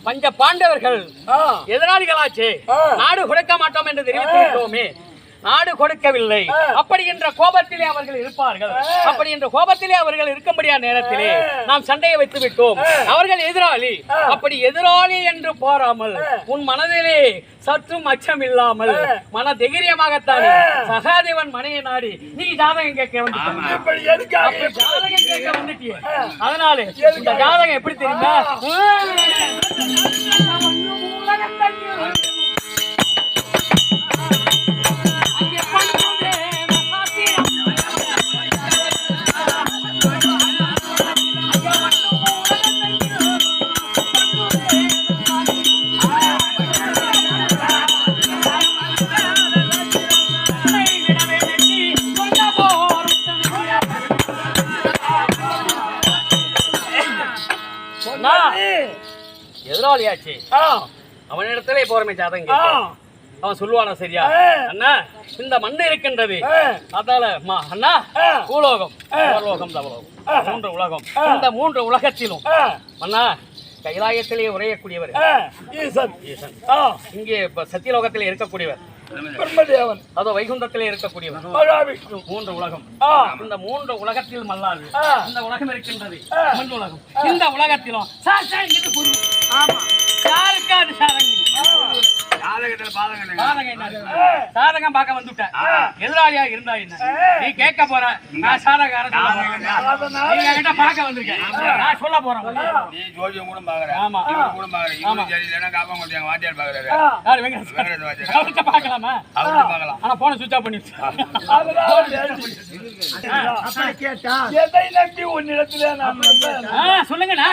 பஞ்ச பாண்டவர்கள் எதிராளிகளாச்சு நாடு கொடுக்க மாட்டோம் என்று தெரிவித்திருக்கோமே, நாடு கொடுக்கவில்லை. அப்படி என்ற கோபத்திலே அவர்கள் இருப்பார்கள். அப்படி என்ற கோபத்திலே அவர்கள் இருக்கும்படியா நேரத்திலே நாம் சண்டையை வைத்து விட்டோம். அவர்கள் எதிராளி. அப்படி எதிராளி என்று போறாமல் உன் மனதிலே சற்றும் அச்சம் இல்லாமல் மன தைரியமாகத்தான் சகாதேவன் மனையை நாடி நீ ஜாதகம் கேட்க வந்துட்டிய. அதனால இந்த ஜாதகம் எப்படி தெரியுமா, எதிராளியாச்சு அவனிடத்திலே போறமே ஜாதகம் அவன் சொல்லுவானா சரியா, அண்ணா இந்த மண்ணு இருக்கின்றது அதால அண்ணா பூலோகம் பூலோகம் தவலோகம் மூன்று உலகம். இந்த மூன்று உலகத்திலும் அண்ணா கைலாயத்திலே உரையக்கூடியவர் ஈசன். ஈசன் இங்கே சத்தியலோகத்திலே இருக்கக்கூடியவர் பிரம்மதேவன், அதோ வைகுண்டத்திலே இருக்கக்கூடியவர் மூன்று உலகம். இந்த மூன்று உலகத்தில் மல்லாது இந்த உலகம் இருக்கின்றது மூன்று உலகம். இந்த உலகத்திலும் யாருக்கா அது சாதகம் பார்க்க வந்துட்டேன். எதிராளியா இருந்தா என்ன நீ கேட்க போற, நான் சாதகாரன் பார்க்க வந்திருக்கேன், நான் சொல்ல போறேன். நீ ஜோதியம் கூட பாக்குற, ஆமா கூட பாக்குற, சரியில்லைன்னா காப்பா கொண்டாங்க வாத்தியார் பாக்குறாரு. அவர்கிட்ட பார்க்கலாமா? அவர்கிட்ட பார்க்கலாம். ஆனா போன சுவிட்ச் ஆஃப் பண்ணிடுச்சு. கேட்டா எதை நம்பி உன்னிடத்துல நான் சொல்லுங்கண்ணா.